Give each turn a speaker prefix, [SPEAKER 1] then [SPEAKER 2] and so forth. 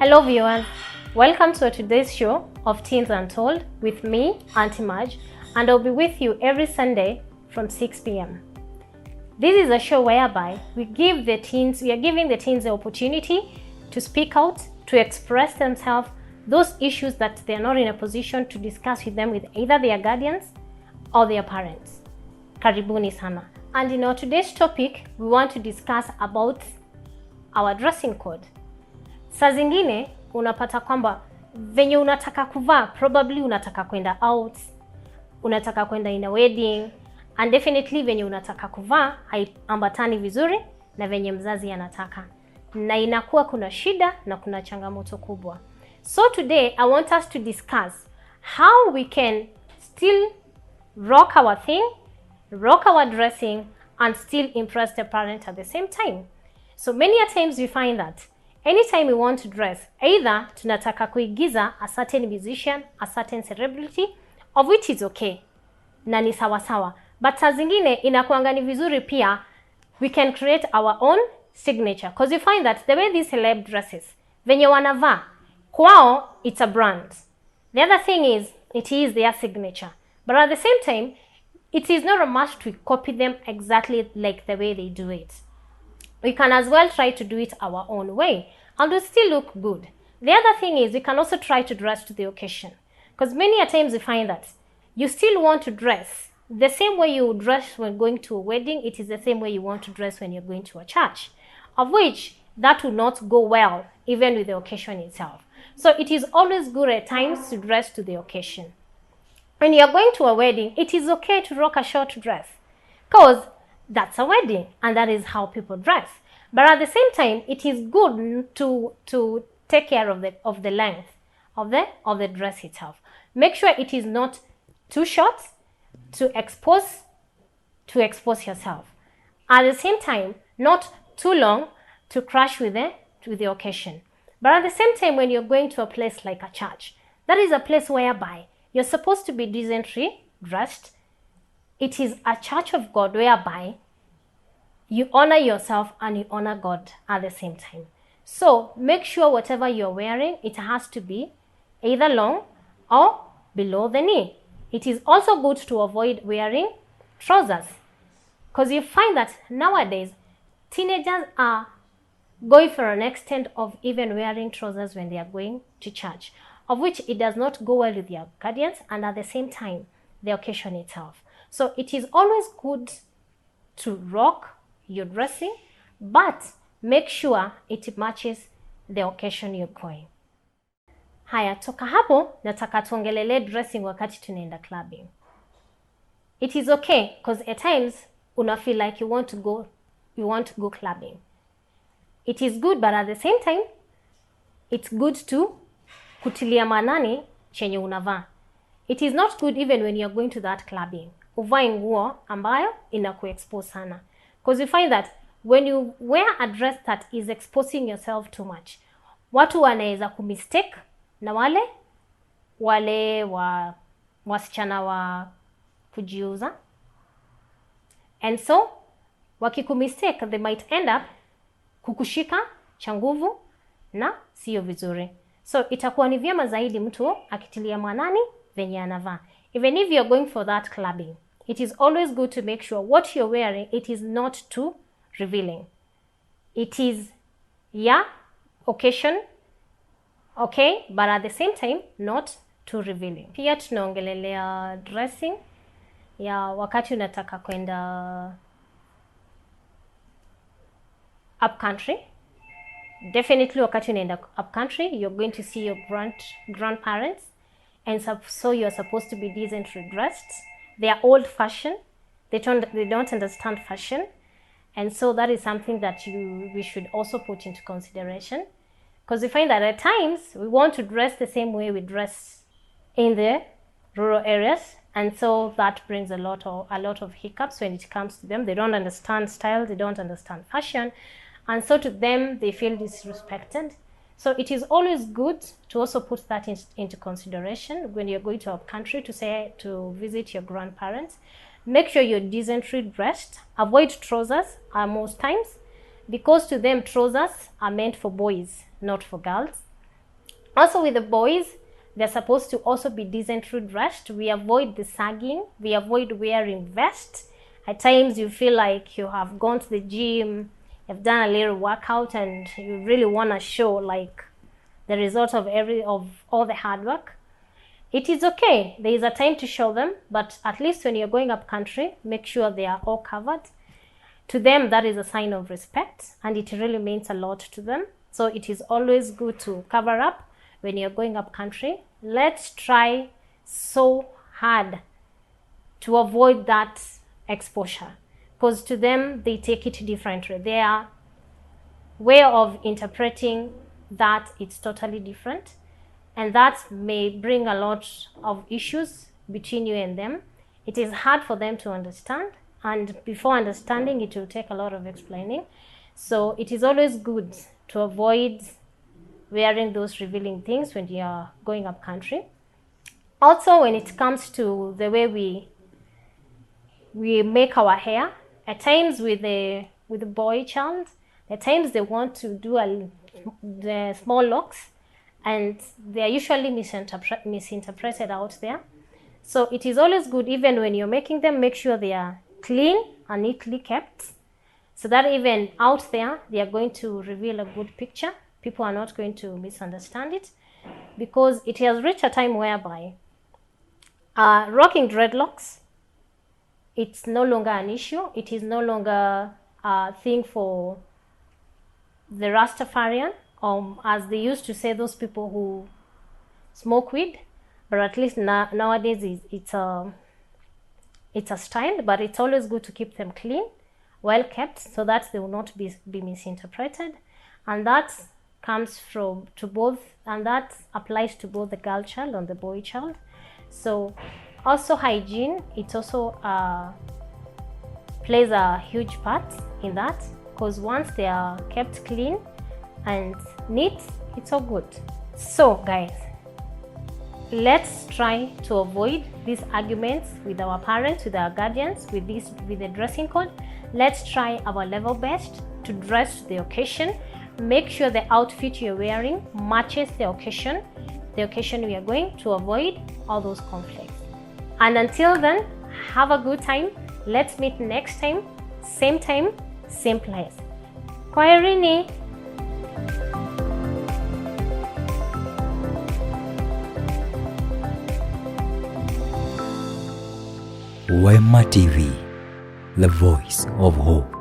[SPEAKER 1] Hello viewers, welcome to today's show of Teens Untold with me, Aunty Maj, and I'll be with you every Sunday from 6 p.m. This is a show whereby we are giving the teens the opportunity to speak out, to express themselves, those issues that they're not in a position to discuss with them with either their guardians or their parents. Karibuni sana. And in our today's topic, we want to discuss about our dressing code. Saa zingine unapata kwamba venye unataka kuvaa, probably unataka kwenda out, unataka kwenda in a wedding, and definitely venye unataka kuvaa haiambatani vizuri na venye mzazi anataka, na inakuwa kuna shida na kuna changamoto kubwa. So today I want us to discuss how we can still rock our thing, rock our dressing, and still impress the parent at the same time. So many a times we find that anytime we want to dress, either tunataka kuigiza a certain musician, a certain celebrity, of which is okay, na ni sawa sawa. But saa zingine inakuanga ni vizuri pia we can create our own signature, because you find that the way these celeb dresses, venye wanavaa, kwao it's a brand. The other thing is, it is their signature. But at the same time, it is not a must to copy them exactly like the way they do it. We can as well try to do it our own way and we still look good. The other thing is we can also try to dress to the occasion, because many a times we find that you still want to dress the same way you dress when going to a wedding. It is the same way you want to dress when you're going to a church, of which that will not go well even with the occasion itself. So it is always good at times to dress to the occasion. When you're going to a wedding, it is okay to rock a short dress, because that's a wedding and that is how people dress. But at the same time, it is good to take care of the length of the dress itself. Make sure it is not too short to expose yourself. At the same time, not too long to crash with the occasion. But at the same time, when you're going to a place like a church, that is a place whereby you're supposed to be decently dressed. It is a church of God whereby you honor yourself and you honor God at the same time. So make sure whatever you're wearing, it has to be either long or below the knee. It is also good to avoid wearing trousers, because you find that nowadays teenagers are going for an extent of even wearing trousers when they are going to church, of which it does not go well with their guardians and at the same time the occasion itself. So it is always good to rock your dressing, but make sure it matches the occasion you're going. Haya, toka hapo nataka tuongelele dressing wakati tunaenda clubbing. It is okay, because at times una feel like you want to go clubbing. It is good, but at the same time it's good to kutilia manani chenye unavaa. It is not good even when you're going to that clubbing uvae nguo ambayo inakuexpose sana, because you find that when you wear a dress that is exposing yourself too much, watu wanaweza kumistake na wale wasichana wa kujiuza, and so wakikumistake they might end up kukushika cha nguvu na sio vizuri. So itakuwa ni vyema zaidi mtu akitilia manani venye anavaa. Even if you're going for that clubbing, it is always good to make sure what you're wearing, it is not too revealing. It is, occasion, okay, but at the same time, not too revealing. Pia tunaongelelea dressing ya wakati unataka kwenda up country. Definitely wakati unaenda up country, you're going to see your grandparents, and so you're supposed to be decently dressed. They are old fashioned. They don't understand fashion. And so that is something that we should also put into consideration, because we find that at times we want to dress the same way we dress in the rural areas, and so that brings a lot of hiccups when it comes to them. They don't understand style, they don't understand fashion, and so to them they feel disrespected. So it is always good to also put that into consideration when you're going to a country to visit your grandparents. Make sure you're decently dressed. Avoid trousers most times, because to them trousers are meant for boys, not for girls. Also with the boys, they're supposed to also be decently dressed. We avoid the sagging. We avoid wearing vests. At times you feel like you have gone to the gym, you've done a little workout, and you really want to show like the result of all the hard work. It is okay. There is a time to show them, but at least when you're going up country, make sure they are all covered. To them, that is a sign of respect, and it really means a lot to them. So it is always good to cover up when you're going up country. Let's try so hard to avoid that exposure, because to them, they take it differently. Their way of interpreting that it's totally different, and that may bring a lot of issues between you and them. It is hard for them to understand, and before understanding, it will take a lot of explaining. So it is always good to avoid wearing those revealing things when you are going up country. Also, when it comes to the way we make our hair, at times with the boy child, at times they want to do the small locks, and they are usually misinterpreted out there. So it is always good, even when you're making them, make sure they are clean and neatly kept, so that even out there, they are going to reveal a good picture. People are not going to misunderstand it, because it has reached a time whereby rocking dreadlocks, it's no longer an issue. It is no longer a thing for the Rastafarian, as they used to say, those people who smoke weed. But at least nowadays it's a style, but it's always good to keep them clean, well kept, so that they will not be misinterpreted. And that comes and that applies to both the girl child and the boy child. So also hygiene, it also plays a huge part in that, because once they are kept clean and neat, it's all good. So guys, let's try to avoid these arguments with our parents, with our guardians, with the dressing code. Let's try our level best to dress the occasion. Make sure the outfit you're wearing matches the occasion we are going, to avoid all those conflicts. And until then, have a good time. Let's meet next time, same place. Kwaherini.
[SPEAKER 2] Wema TV, the voice of hope.